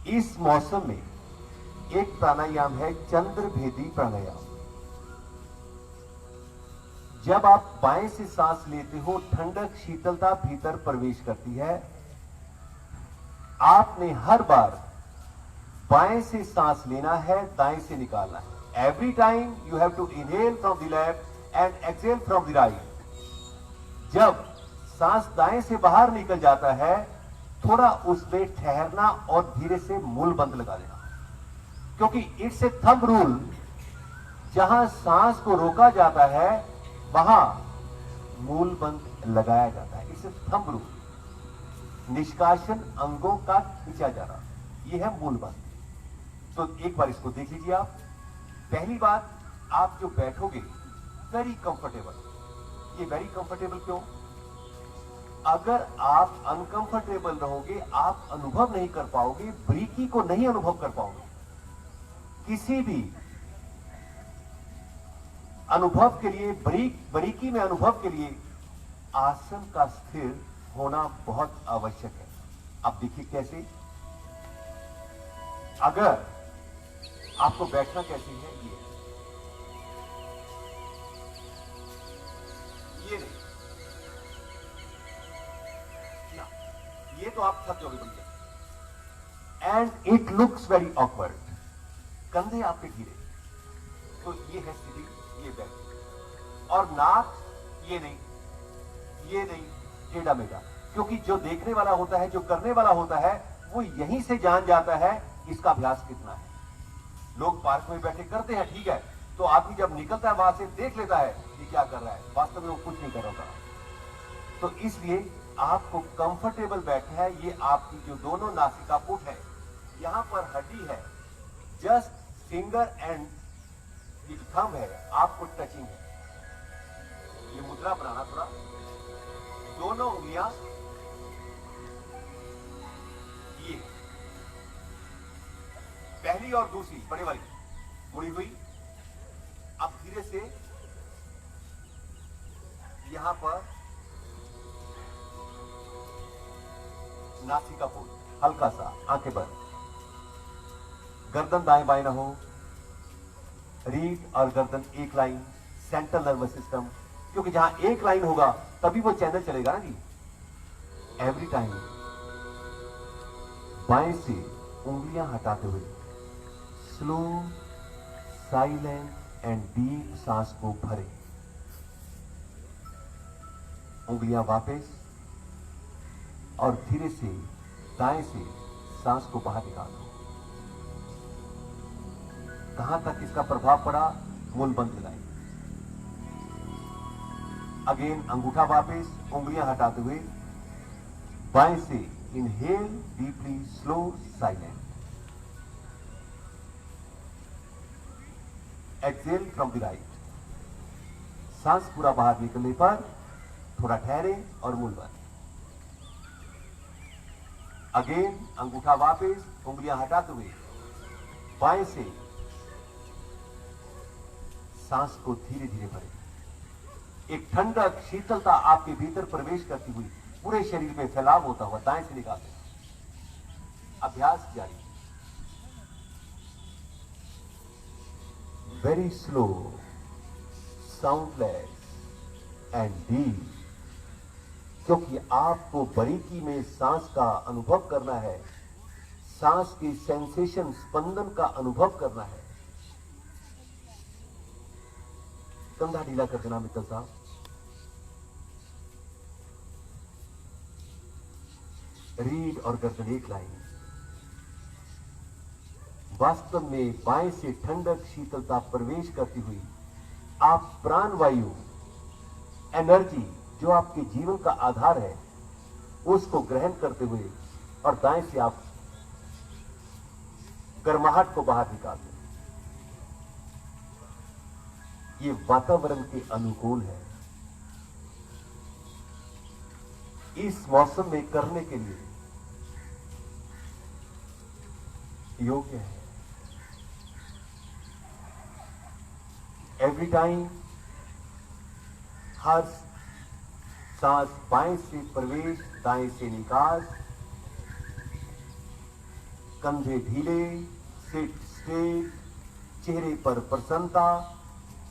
इस मौसम में एक प्राणायाम है चंद्रभेदी प्राणायाम। जब आप बाएं से सांस लेते हो, ठंडक शीतलता भीतर प्रवेश करती है। आपने हर बार बाएं से सांस लेना है, दाएं से निकालना है। Every time you have to inhale from the left and exhale from the right. जब सांस दाएं से बाहर निकल जाता है, थोड़ा उसमें ठहरना और धीरे से मूल बंद लगा देना, क्योंकि इट्स ए थंब रूल। जहां सांस को रोका जाता है वहां मूल बंद लगाया जाता है। It's a thumb rule. निष्कासन अंगों का खींचा जा रहा, यह है मूल बंद। तो एक बार इसको देख लीजिए आप। पहली बात, आप जो बैठोगे वेरी कंफर्टेबल। ये वेरी कंफर्टेबल क्यों? अगर आप अनकंफर्टेबल रहोगे, आप अनुभव नहीं कर पाओगे, बारीकी को नहीं अनुभव कर पाओगे। किसी भी अनुभव के लिए, बारीकी में अनुभव के लिए आसन का स्थिर होना बहुत आवश्यक है। अब देखिए कैसे। अगर आपको बैठना कैसे है, ये नहीं, ये तो आप थक जाओगे भैया। And it looks very awkward. कंधे आपके ढीले, तो ये है स्थिति, ये बैठ। और नाक ये नहीं, ये नहीं, टेढ़ा मेढ़ा। क्योंकि जो देखने वाला होता है, जो करने वाला होता है, वो यहीं से जान जाता है इसका अभ्यास कितना है। लोग पार्क में बैठे करते हैं, ठीक है, तो आदमी जब निकलता है वहां से देख लेता है ये क्या कर रहा है, वास्तव में वो कुछ नहीं कर रहा होता। तो इसलिए आपको कंफर्टेबल बैठना है। ये आपकी जो दोनों नासिका पुट है, यहां पर हड्डी है, जस्ट फिंगर एंड ये थंब है, आपको टचिंग है। ये मुद्रा बनाना थोड़ा, दोनों उंगलियां ये पहली और दूसरी बड़े वाली मुड़ी हुई। अब धीरे से यहां पर नासिका पुट, हल्का सा आंखें बंद, गर्दन दाएं बाएं ना हो, रीढ़ और गर्दन एक लाइन, सेंट्रल नर्वस सिस्टम, क्योंकि जहां एक लाइन होगा तभी वो चैनल चलेगा ना जी। एवरी टाइम बाएं से उंगलियां हटाते हुए स्लो, साइलेंट एंड डीप सांस को भरे। उंगलियां वापस, और धीरे से दाएं से सांस को बाहर निकालो। कहां तक इसका प्रभाव पड़ा? मूल बंद लगाइए। अगेन अंगूठा वापस, उंगलियां हटाते हुए बाएं से inhale deeply, slow, silent. Exhale from the right. सांस पूरा बाहर निकलने पर थोड़ा ठहरे और मूल बंद। अगेन अंगूठा वापस, उंगलियां हटाते हुए बाएं से सांस को धीरे धीरे भरें। एक ठंडक शीतलता आपके भीतर प्रवेश करती हुई पूरे शरीर में फैलाव होता हुआ दाएं से निकालते हैं। अभ्यास जारी। Very slow, soundless and deep, क्योंकि आपको बारीकी में सांस का अनुभव करना है, सांस की सेंसेशन, स्पंदन का अनुभव करना है। कंधा ढीला कर देना मित्तल साहब। रीढ़ और गर्दन एक लाइन। वास्तव में बाएं से ठंडक शीतलता प्रवेश करती हुई आप प्राण वायु, एनर्जी जो आपके जीवन का आधार है, उसको ग्रहण करते हुए और दाएं से आप गर्माहट को बाहर निकालते हैं। ये वातावरण के अनुकूल है। इस मौसम में करने के लिए योग्य है। एवरी टाइम हर सांस बाएं से प्रवेश, दाएं से निकास, कंधे ढीले, सिट स्ट्रेट, चेहरे पर प्रसन्नता,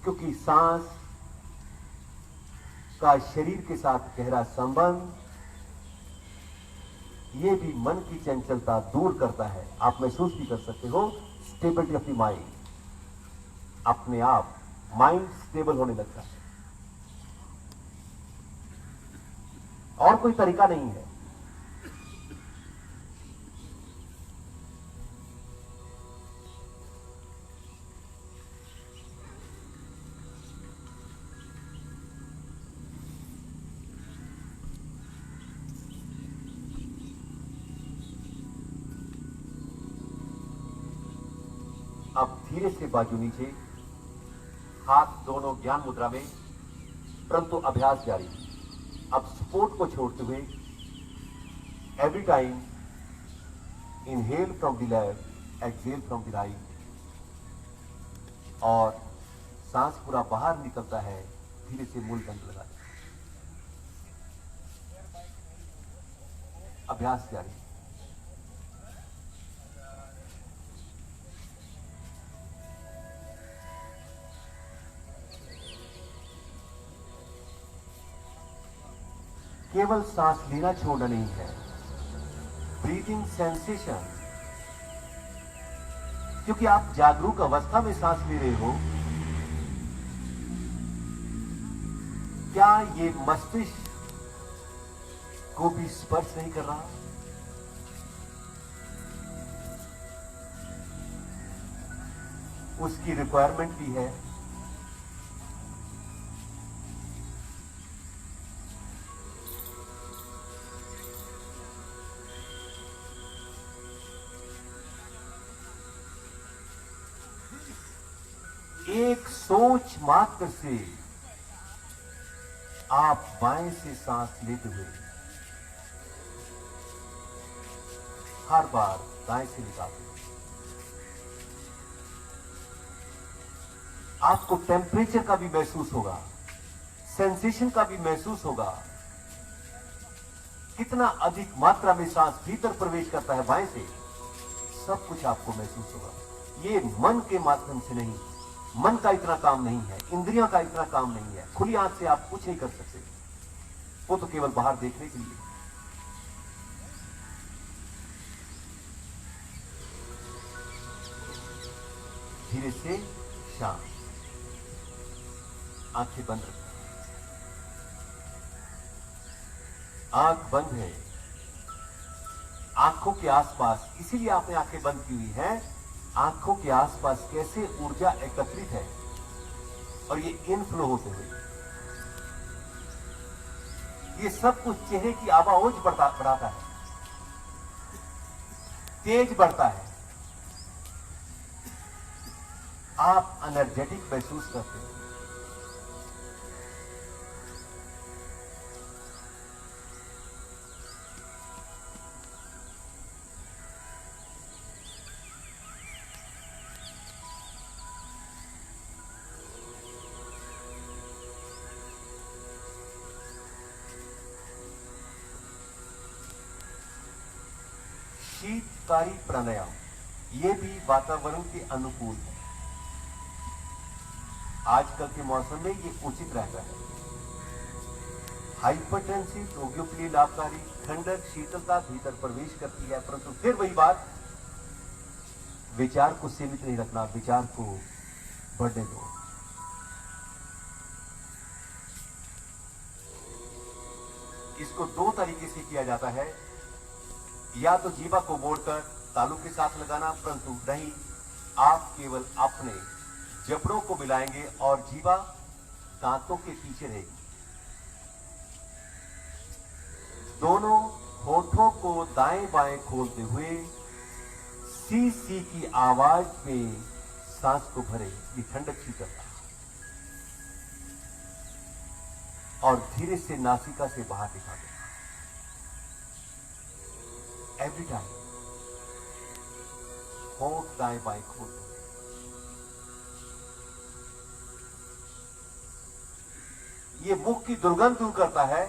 क्योंकि सांस का शरीर के साथ गहरा संबंध ये भी मन की चंचलता दूर करता है। आप महसूस भी कर सकते हो स्टेबिलिटी ऑफ द माइंड, अपने आप माइंड स्टेबल होने लगता है। और कोई तरीका नहीं है। अब धीरे से बाजू नीचे, हाथ दोनों ज्ञान मुद्रा में, परंतु अभ्यास जारी। अब सपोर्ट को छोड़ते हुए every time inhale from the left, exhale from the right, और सांस पूरा बाहर निकलता है, धीरे से मूल दंड लगा। अभ्यास जारी। केवल सांस लेना छोड़ना नहीं है, ब्रीथिंग सेंसेशन, क्योंकि आप जागरूक अवस्था में सांस ले रहे हो। क्या ये मस्तिष्क को भी स्पर्श नहीं कर रहा? उसकी रिक्वायरमेंट भी है। एक सोच मात्र से आप बाएं से सांस लेते हुए हर बार दाएं से निकालते हैं। आपको टेम्परेचर का भी महसूस होगा, सेंसेशन का भी महसूस होगा। कितना अधिक मात्रा में सांस भीतर प्रवेश करता है बाएं से, सब कुछ आपको महसूस होगा। ये मन के माध्यम से नहीं, मन का इतना काम नहीं है, इंद्रियों का इतना काम नहीं है। खुली आंख से आप कुछ नहीं कर सकते, वो तो केवल बाहर देखने के लिए। धीरे से शांत, आंखें बंद रखें। आंख बंद है, आंखों के आसपास, इसीलिए आपने आंखें बंद की हुई है। आंखों के आसपास कैसे ऊर्जा एकत्रित है और ये इनफ्लो होते हुए, ये सब कुछ चेहरे की आवाज बढ़ाता है, तेज बढ़ता है। आप एनर्जेटिक महसूस करते हैं। शीतकारी प्राणायाम, ये भी वातावरण के अनुकूल है। आजकल के मौसम में ये उचित रहता है। हाइपरटेंसिव रोगियों के लिए लाभकारी, ठंडक शीतलता भीतर प्रवेश करती है। परंतु फिर वही बात, विचार को सीमित नहीं रखना, विचार को बढ़ने दो। इसको दो तरीके से किया जाता है, या तो जीवा को मोड़कर तालू के साथ लगाना, परंतु नहीं, आप केवल अपने जबड़ों को मिलाएंगे और जीवा दांतों के पीछे रहेगी। दोनों होठों को दाएं बाएं खोलते हुए सी सी की आवाज में सांस को भरे। ये ठंडक शीतलता, और धीरे से नासिका से बाहर निकालें। एवरी टाइम होठ दाएं बाएं खोलते हुए। ये मुख की दुर्गंध दूर करता है।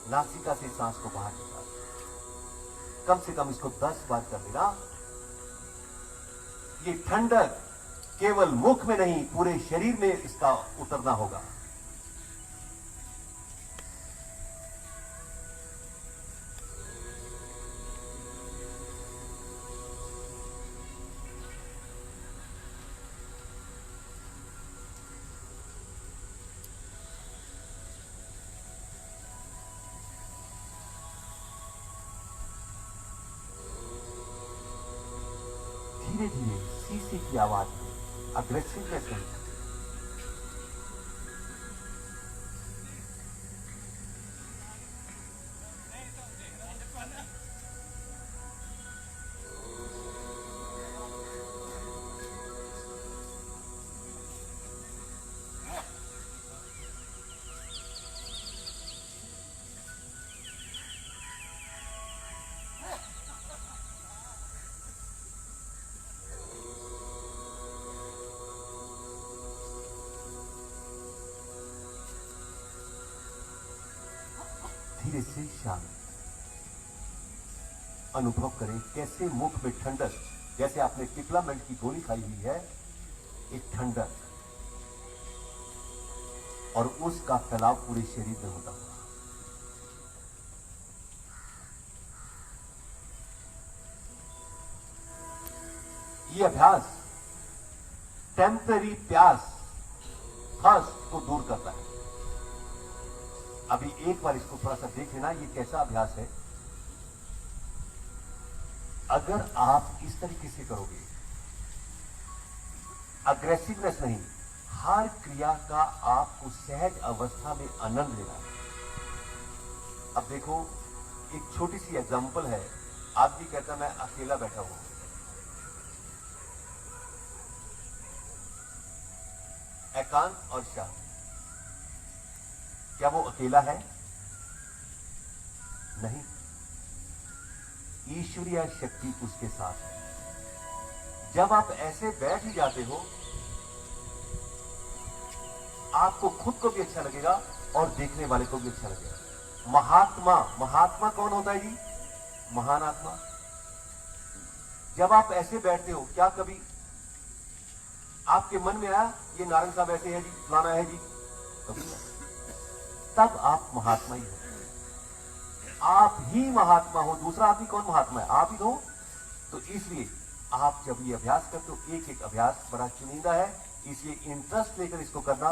नासिका से सांस को बाहर निकाल, कम से कम इसको 10 बार कर लेना। ये ठंडक केवल मुख में नहीं, पूरे शरीर में इसका उतरना होगा। धीरे धीरे शीशे की आवाज में, अग्रेसिवनेस नहीं। धीरे से शांत अनुभव करें कैसे मुख में ठंडक, जैसे आपने टिप्लामेंट की गोली खाई हुई है, एक ठंडक, और उसका फैलाव पूरे शरीर में होता हुआ। यह अभ्यास टेम्पररी प्यास, थर्स्ट को दूर करता है। अभी एक बार इसको थोड़ा सा देख लेना, ये कैसा अभ्यास है। अगर आप इस तरीके से करोगे, अग्रेसिवनेस नहीं, हर क्रिया का आपको सहज अवस्था में आनंद लेना है। अब देखो, एक छोटी सी एग्जांपल है। आदमी कहता मैं अकेला बैठा हूं, एकांत और शांत, क्या वो अकेला है? नहीं, ईश्वरीय शक्ति उसके साथ है। जब आप ऐसे बैठ ही जाते हो, आपको खुद को भी अच्छा लगेगा और देखने वाले को भी अच्छा लगेगा। महात्मा, महात्मा कौन होता है जी? महान आत्मा। जब आप ऐसे बैठते हो, क्या कभी आपके मन में आया ये नारायण साहब ऐसे है जी, फलाना है जी? कभी नहीं। तब आप महात्मा ही हो, आप ही महात्मा हो। दूसरा आदमी कौन महात्मा है? आप ही हो। तो इसलिए आप जब ये अभ्यास करते हो, एक एक अभ्यास बड़ा चुनिंदा है, इसलिए इंटरेस्ट लेकर इसको करना।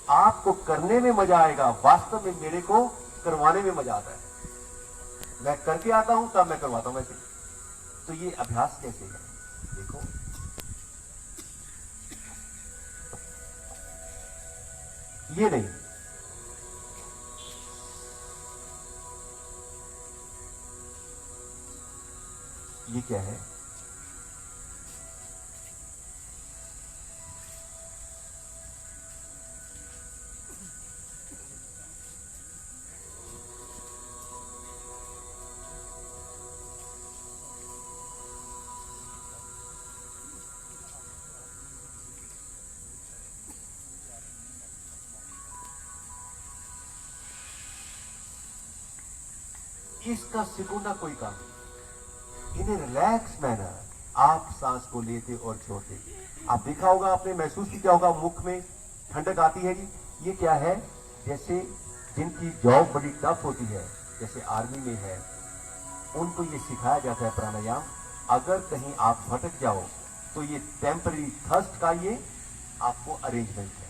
आपको करने में मजा आएगा, वास्तव में मेरे को करवाने में मजा आता है। मैं करके आता हूं तब मैं करवाता हूं वैसे। तो ये अभ्यास कैसे है देखो, ये नहीं, ये क्या है? इसका सिकुड़ना कोई काम नहीं। इन रिलैक्स मैनर आप सांस को लेते और छोड़ते। आप देखा होगा, आपने महसूस किया होगा, मुख में ठंडक आती है जी। ये क्या है? जैसे जिनकी जॉब बड़ी टफ होती है, जैसे आर्मी में है, उनको ये सिखाया जाता है प्राणायाम। अगर कहीं आप भटक जाओ तो ये टेम्पररी थर्स्ट का ये आपको अरेंजमेंट है,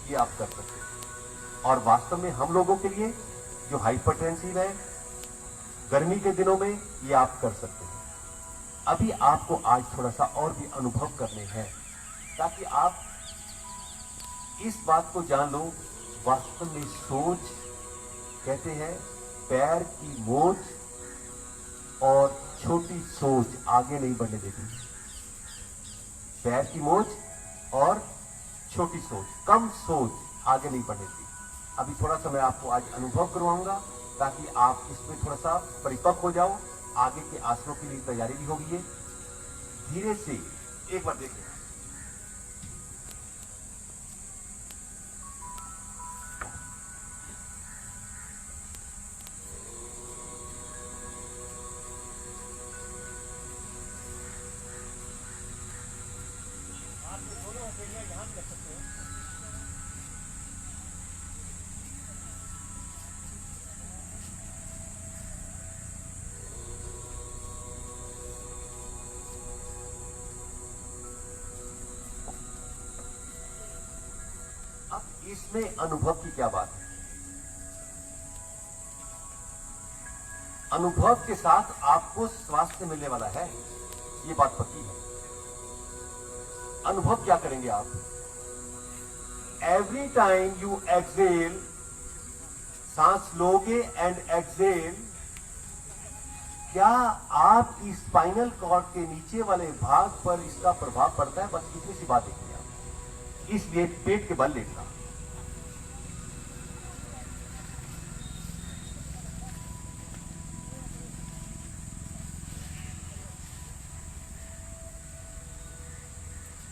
ये आप कर सकते हैं। और वास्तव में हम लोगों के लिए जो हाइपरटेंसिव है, गर्मी के दिनों में ये आप कर सकते हैं। अभी आपको आज थोड़ा सा और भी अनुभव करने हैं, ताकि आप इस बात को जान लो, वास्तव में सोच, कहते हैं पैर की मोच और छोटी सोच आगे नहीं बढ़ने देती। पैर की मोच और छोटी सोच, कम सोच आगे नहीं बढ़ने देती। अभी थोड़ा सा मैं आपको आज अनुभव करवाऊंगा, ताकि आप इसमें थोड़ा सा परिपक्व हो जाओ। आगे के आसनों के लिए तैयारी भी होगी। है धीरे से एक बार देखिए, अब इसमें अनुभव की क्या बात है? अनुभव के साथ आपको स्वास्थ्य मिलने वाला है, ये बात पक्की है। अनुभव क्या करेंगे आप? एवरी टाइम यू एक्सेल, सांस लोगे एंड एक्सेल, क्या आपकी स्पाइनल कॉर्ड के नीचे वाले भाग पर इसका प्रभाव पड़ता है? बस इतनी सी बात देखिए आप। इसलिए पेट के बल लेटना।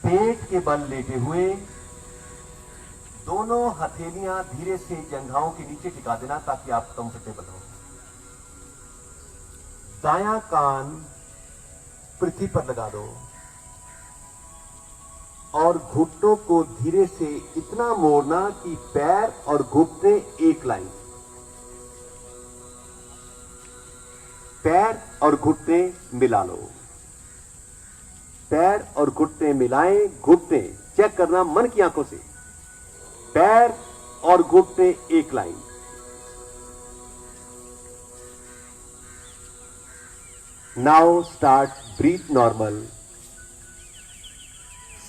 पेट के बल लेटे हुए दोनों हथेलियां धीरे से जंघाओं के नीचे टिका देना ताकि आप कंफर्टेबल हो। दायां कान पृथ्वी पर लगा दो और घुटनों को धीरे से इतना मोड़ना कि पैर और घुटने एक लाइन। पैर और घुटने मिला लो। पैर और घुटने मिलाएं, घुटने चेक करना मन की आंखों से। पैर और घुटने एक line. Now start breathe normal.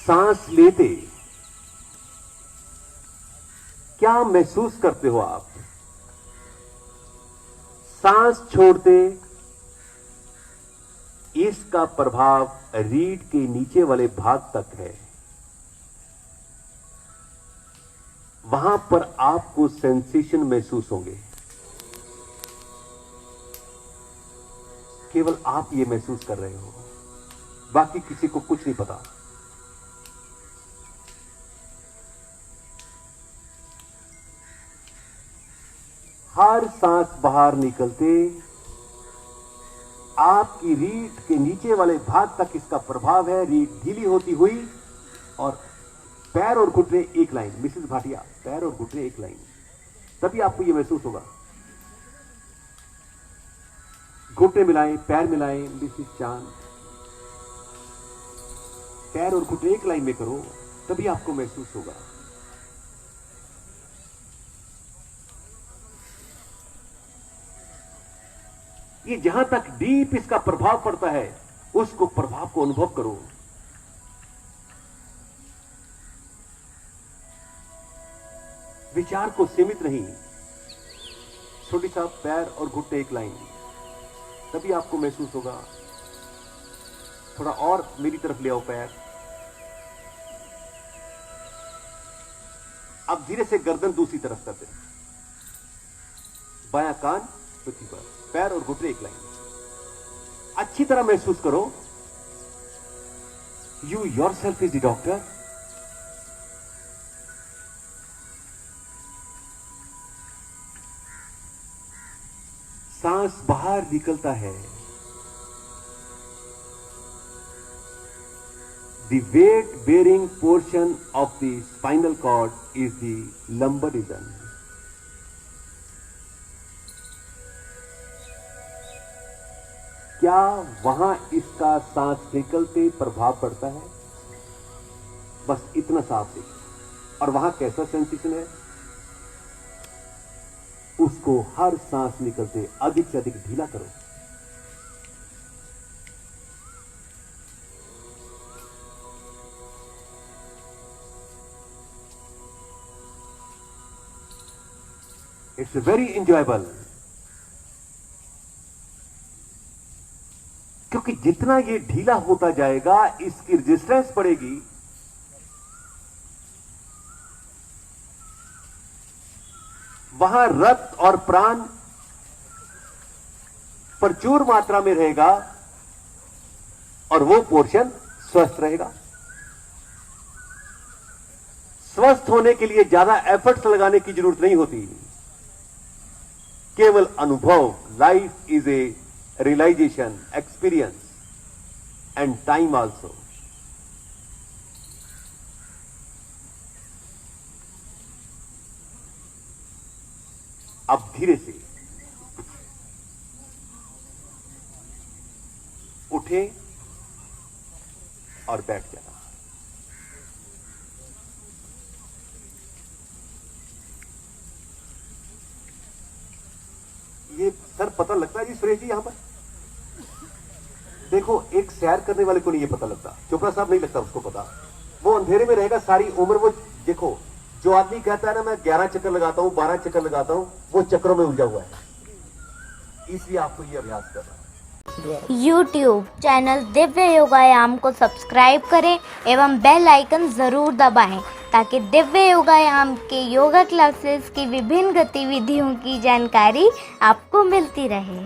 सांस लेते क्या महसूस करते हो आप? सांस छोड़ते इसका प्रभाव रीढ़ के नीचे वाले भाग तक है। वहां पर आपको सेंसेशन महसूस होंगे। केवल आप ये महसूस कर रहे हो, बाकी किसी को कुछ नहीं पता। हर सांस बाहर निकलते आपकी रीढ़ के नीचे वाले भाग तक इसका प्रभाव है। रीढ़ ढीली होती हुई और पैर और घुटने एक लाइन। मिसेस भाटिया, पैर और घुटने एक लाइन, तभी आपको यह महसूस होगा। घुटने मिलाएं, पैर मिलाएं। मिसेस चांद, पैर और घुटने एक लाइन में करो, तभी आपको महसूस होगा। ये जहां तक डीप इसका प्रभाव पड़ता है, उसको प्रभाव को अनुभव करो। विचार को सीमित नहीं। छोटी सा पैर और घुटने एक लाइन, तभी आपको महसूस होगा। थोड़ा और मेरी तरफ ले आओ पैर। अब धीरे से गर्दन दूसरी तरफ करते, बायां कान पृथ्वी पर, पैर और घुटने एक लाइन। अच्छी तरह महसूस करो। You yourself is the doctor. सांस बाहर निकलता है। The weight bearing portion of the spinal cord is the lumbar region. क्या वहां इसका सांस निकलते प्रभाव पड़ता है? बस इतना साफ देखिए। और वहां कैसा सेंसेशन है? उसको हर सांस निकलते अधिक से अधिक ढीला करो। इट्स वेरी एंजॉयबल, क्योंकि जितना ये ढीला होता जाएगा, इसकी रेजिस्टेंस बढ़ेगी। वहां रक्त और प्राण प्रचुर मात्रा में रहेगा और वो पोर्शन स्वस्थ रहेगा। स्वस्थ होने के लिए ज्यादा एफर्ट्स लगाने की जरूरत नहीं होती। केवल अनुभव, life is a realisation, experience and time also. अब धीरे से उठे और बैठ जाना। ये सर पता लगता है जी सुरेश जी यहां पर? देखो एक सैर करने वाले को नहीं ये पता लगता, चोपड़ा साहब नहीं लगता उसको पता, वो अंधेरे में रहेगा सारी उम्र। वो देखो जो आदमी कहता है ना मैं 11 चक्कर लगाता हूं 12 चक्कर लगाता हूं, वो चक्करों में उलझा हुआ है। इसलिए आपको ये अभ्यास करना है। YouTube चैनल दिव्य योगायाम को सब्सक्राइब करें एवं बेल आइकन ज़रूर दबाएं ताकि दिव्य योगायाम के योगा क्लासेस की विभिन्न गतिविधियों की जानकारी आपको मिलती रहे।